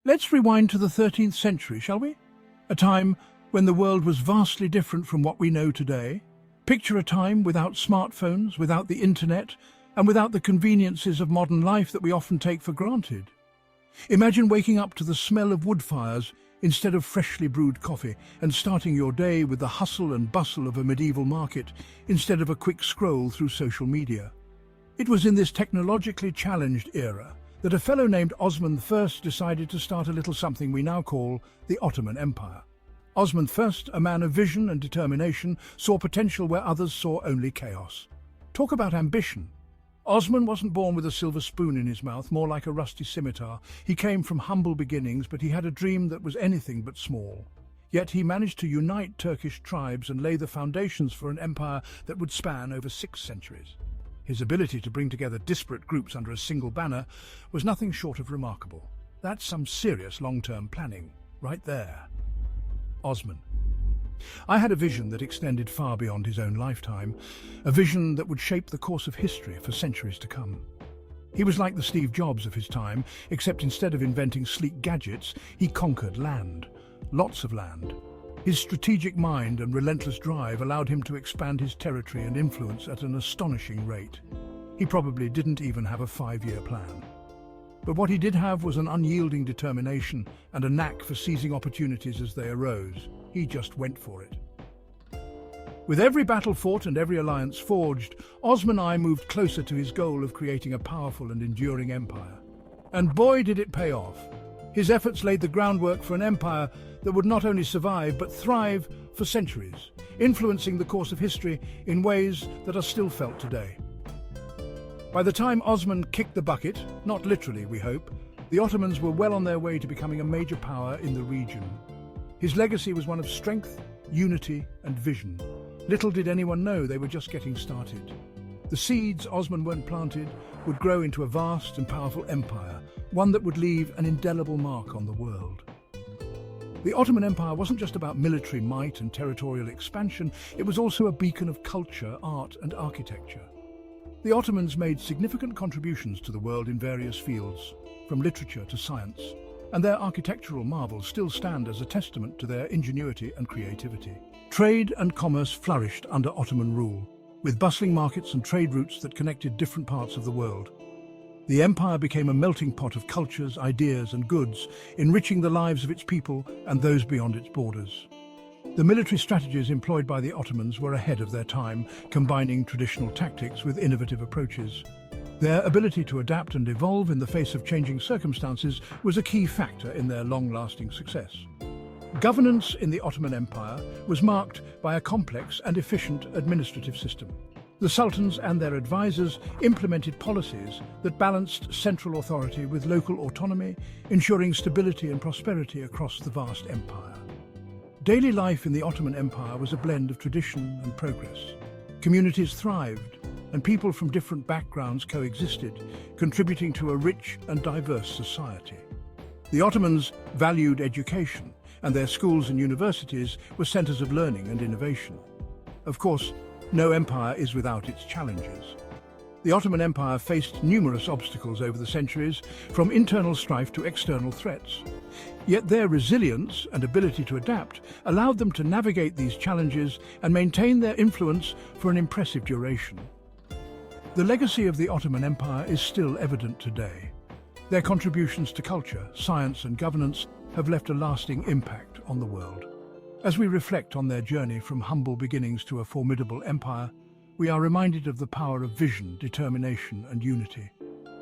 Let's rewind to the 13th century, shall we? A time when the world was vastly different from what we know today. Picture a time without smartphones, without the internet, and without the conveniences of modern life that we often take for granted. Imagine waking up to the smell of wood fires instead of freshly brewed coffee, and starting your day with the hustle and bustle of a medieval market instead of a quick scroll through social media. It was in this technologically challenged era that a fellow named Osman I decided to start a little something we now call the Ottoman Empire. Osman I, a man of vision and determination, saw potential where others saw only chaos. Talk about ambition. Osman wasn't born with a silver spoon in his mouth, more like a rusty scimitar. He came from humble beginnings, but he had a dream that was anything but small. Yet he managed to unite Turkish tribes and lay the foundations for an empire that would span over 6 centuries. His ability to bring together disparate groups under a single banner was nothing short of remarkable. That's some serious long-term planning, right there. Osman. I had a vision that extended far beyond his own lifetime, a vision that would shape the course of history for centuries to come. He was like the Steve Jobs of his time, except instead of inventing sleek gadgets, he conquered land. Lots of land. His strategic mind and relentless drive allowed him to expand his territory and influence at an astonishing rate. He probably didn't even have a 5-year plan. But what he did have was an unyielding determination and a knack for seizing opportunities as they arose. He just went for it. With every battle fought and every alliance forged, Osman I moved closer to his goal of creating a powerful and enduring empire. And boy, did it pay off. His efforts laid the groundwork for an empire that would not only survive but thrive for centuries, influencing the course of history in ways that are still felt today. By the time Osman kicked the bucket, not literally we hope, the Ottomans were well on their way to becoming a major power in the region. His legacy was one of strength, unity and vision. Little did anyone know they were just getting started. The seeds Osman planted would grow into a vast and powerful empire, one that would leave an indelible mark on the world. The Ottoman Empire wasn't just about military might and territorial expansion, it was also a beacon of culture, art and architecture. The Ottomans made significant contributions to the world in various fields, from literature to science, and their architectural marvels still stand as a testament to their ingenuity and creativity. Trade and commerce flourished under Ottoman rule, with bustling markets and trade routes that connected different parts of the world. The empire became a melting pot of cultures, ideas and goods, enriching the lives of its people and those beyond its borders. The military strategies employed by the Ottomans were ahead of their time, combining traditional tactics with innovative approaches. Their ability to adapt and evolve in the face of changing circumstances was a key factor in their long-lasting success. Governance in the Ottoman Empire was marked by a complex and efficient administrative system. The Sultans and their advisors implemented policies that balanced central authority with local autonomy, ensuring stability and prosperity across the vast empire. Daily life in the Ottoman Empire was a blend of tradition and progress. Communities thrived, and people from different backgrounds coexisted, contributing to a rich and diverse society. The Ottomans valued education, and their schools and universities were centers of learning and innovation. Of course, no empire is without its challenges. The Ottoman Empire faced numerous obstacles over the centuries, from internal strife to external threats. Yet their resilience and ability to adapt allowed them to navigate these challenges and maintain their influence for an impressive duration. The legacy of the Ottoman Empire is still evident today. Their contributions to culture, science and governance have left a lasting impact on the world. As we reflect on their journey from humble beginnings to a formidable empire, we are reminded of the power of vision, determination and unity.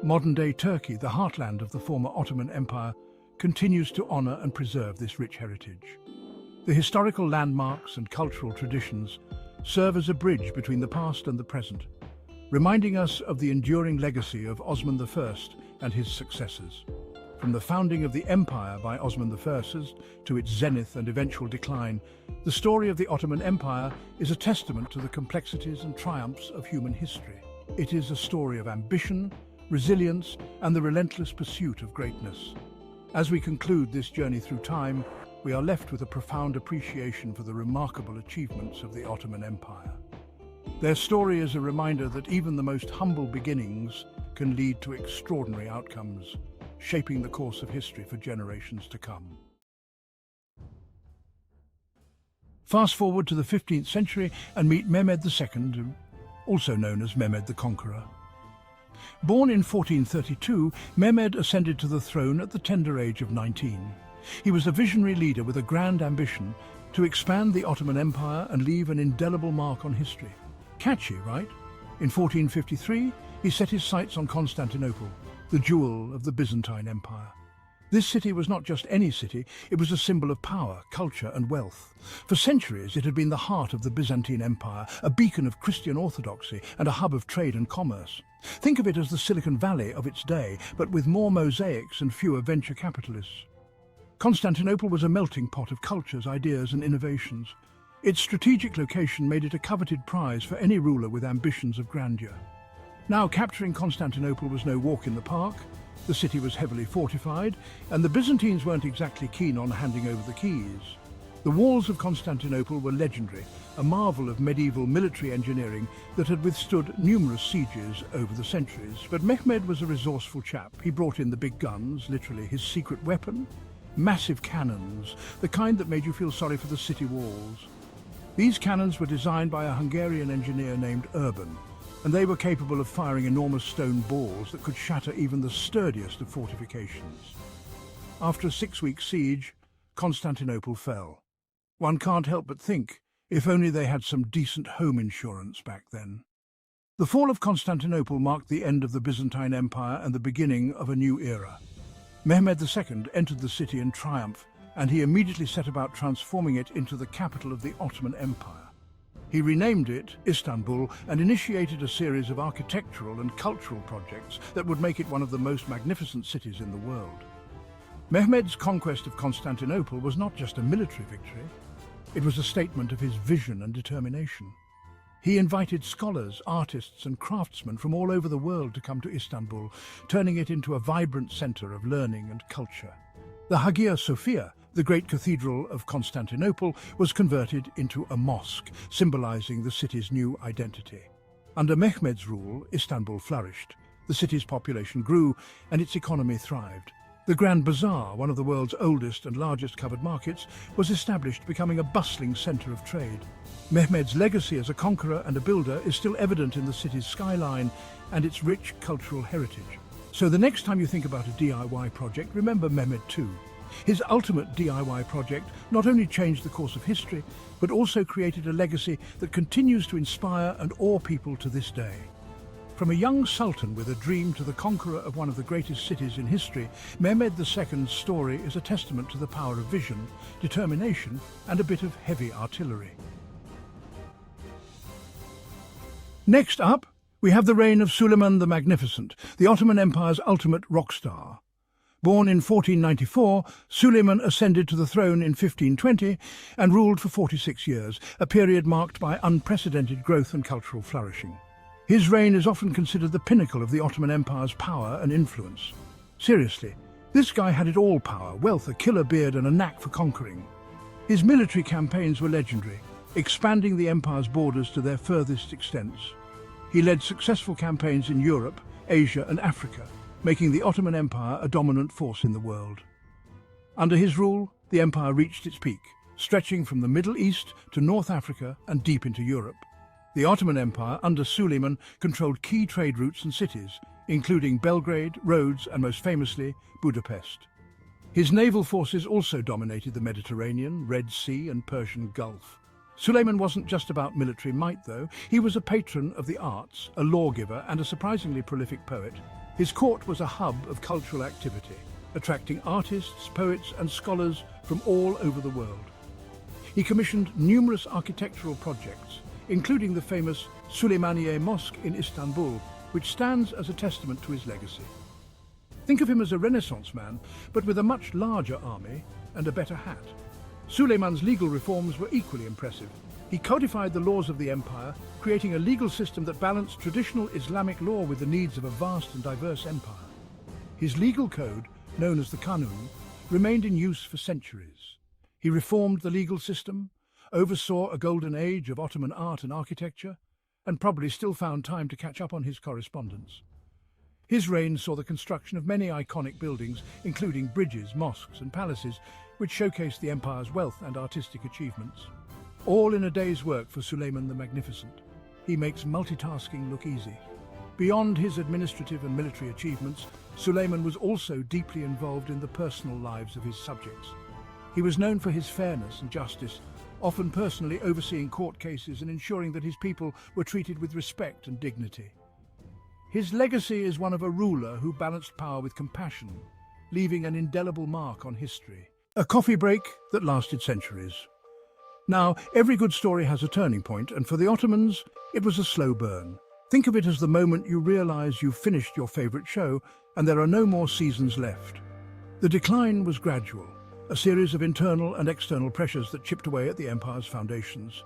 Modern-day Turkey, the heartland of the former Ottoman Empire, continues to honor and preserve this rich heritage. The historical landmarks and cultural traditions serve as a bridge between the past and the present, reminding us of the enduring legacy of Osman I and his successors. From the founding of the empire by Osman I to its zenith and eventual decline, the story of the Ottoman Empire is a testament to the complexities and triumphs of human history. It is a story of ambition, resilience, and the relentless pursuit of greatness. As we conclude this journey through time, we are left with a profound appreciation for the remarkable achievements of the Ottoman Empire. Their story is a reminder that even the most humble beginnings can lead to extraordinary outcomes, shaping the course of history for generations to come. Fast forward to the 15th century and meet Mehmed II, also known as Mehmed the Conqueror. Born in 1432, Mehmed ascended to the throne at the tender age of 19. He was a visionary leader with a grand ambition to expand the Ottoman Empire and leave an indelible mark on history. Catchy, right? In 1453, he set his sights on Constantinople, the jewel of the Byzantine Empire. This city was not just any city, it was a symbol of power, culture and wealth. For centuries it had been the heart of the Byzantine Empire, a beacon of Christian orthodoxy and a hub of trade and commerce. Think of it as the Silicon Valley of its day, but with more mosaics and fewer venture capitalists. Constantinople was a melting pot of cultures, ideas and innovations. Its strategic location made it a coveted prize for any ruler with ambitions of grandeur. Now, capturing Constantinople was no walk in the park. The city was heavily fortified, and the Byzantines weren't exactly keen on handing over the keys. The walls of Constantinople were legendary, a marvel of medieval military engineering that had withstood numerous sieges over the centuries. But Mehmed was a resourceful chap. He brought in the big guns, literally his secret weapon, massive cannons, the kind that made you feel sorry for the city walls. These cannons were designed by a Hungarian engineer named Urban, and they were capable of firing enormous stone balls that could shatter even the sturdiest of fortifications. After a 6-week siege, Constantinople fell. One can't help but think, if only they had some decent home insurance back then. The fall of Constantinople marked the end of the Byzantine Empire and the beginning of a new era. Mehmed II entered the city in triumph, and he immediately set about transforming it into the capital of the Ottoman Empire. He renamed it Istanbul and initiated a series of architectural and cultural projects that would make it one of the most magnificent cities in the world. Mehmed's conquest of Constantinople was not just a military victory, it was a statement of his vision and determination. He invited scholars, artists and craftsmen from all over the world to come to Istanbul, turning it into a vibrant centre of learning and culture. The Hagia Sophia, the great cathedral of Constantinople, was converted into a mosque, symbolizing the city's new identity. Under Mehmed's rule, Istanbul flourished. The city's population grew and its economy thrived. The Grand Bazaar, one of the world's oldest and largest covered markets, was established, becoming a bustling centre of trade. Mehmed's legacy as a conqueror and a builder is still evident in the city's skyline and its rich cultural heritage. So the next time you think about a DIY project, remember Mehmed too. His ultimate DIY project not only changed the course of history, but also created a legacy that continues to inspire and awe people to this day. From a young sultan with a dream to the conqueror of one of the greatest cities in history, Mehmed II's story is a testament to the power of vision, determination, and a bit of heavy artillery. Next up, we have the reign of Suleiman the Magnificent, the Ottoman Empire's ultimate rock star. Born in 1494, Suleiman ascended to the throne in 1520 and ruled for 46 years, a period marked by unprecedented growth and cultural flourishing. His reign is often considered the pinnacle of the Ottoman Empire's power and influence. Seriously, this guy had it all: power, wealth, a killer beard and a knack for conquering. His military campaigns were legendary, expanding the empire's borders to their furthest extents. He led successful campaigns in Europe, Asia and Africa, making the Ottoman Empire a dominant force in the world. Under his rule, the empire reached its peak, stretching from the Middle East to North Africa and deep into Europe. The Ottoman Empire, under Suleiman, controlled key trade routes and cities, including Belgrade, Rhodes, and most famously, Budapest. His naval forces also dominated the Mediterranean, Red Sea, and Persian Gulf. Suleiman wasn't just about military might, though. He was a patron of the arts, a lawgiver, and a surprisingly prolific poet. His court was a hub of cultural activity, attracting artists, poets, and scholars from all over the world. He commissioned numerous architectural projects, including the famous Süleymaniye Mosque in Istanbul, which stands as a testament to his legacy. Think of him as a Renaissance man, but with a much larger army and a better hat. Suleiman's legal reforms were equally impressive. He codified the laws of the empire, creating a legal system that balanced traditional Islamic law with the needs of a vast and diverse empire. His legal code, known as the Kanun, remained in use for centuries. He reformed the legal system, oversaw a golden age of Ottoman art and architecture, and probably still found time to catch up on his correspondence. His reign saw the construction of many iconic buildings, including bridges, mosques and palaces, which showcased the empire's wealth and artistic achievements. All in a day's work for Suleiman the Magnificent. He makes multitasking look easy. Beyond his administrative and military achievements, Suleiman was also deeply involved in the personal lives of his subjects. He was known for his fairness and justice, often personally overseeing court cases and ensuring that his people were treated with respect and dignity. His legacy is one of a ruler who balanced power with compassion, leaving an indelible mark on history. A coffee break that lasted centuries. Now, every good story has a turning point, and for the Ottomans, it was a slow burn. Think of it as the moment you realize you've finished your favorite show and there are no more seasons left. The decline was gradual, a series of internal and external pressures that chipped away at the empire's foundations.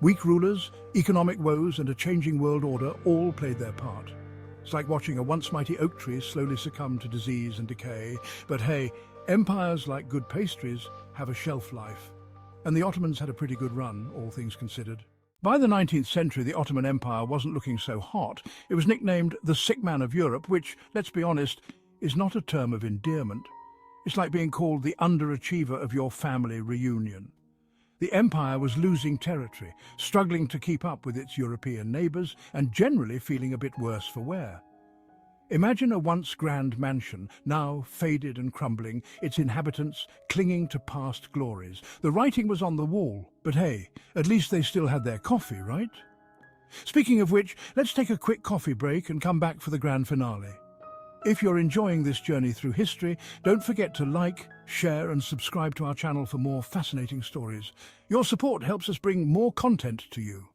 Weak rulers, economic woes, and a changing world order all played their part. It's like watching a once mighty oak tree slowly succumb to disease and decay. But hey, empires, like good pastries, have a shelf life. And the Ottomans had a pretty good run, all things considered. By the 19th century, the Ottoman Empire wasn't looking so hot. It was nicknamed the sick man of Europe, which, let's be honest, is not a term of endearment. It's like being called the underachiever of your family reunion. The empire was losing territory, struggling to keep up with its European neighbours, and generally feeling a bit worse for wear. Imagine a once grand mansion, now faded and crumbling, its inhabitants clinging to past glories. The writing was on the wall, but hey, at least they still had their coffee, right? Speaking of which, let's take a quick coffee break and come back for the grand finale. If you're enjoying this journey through history, don't forget to like, share and subscribe to our channel for more fascinating stories. Your support helps us bring more content to you.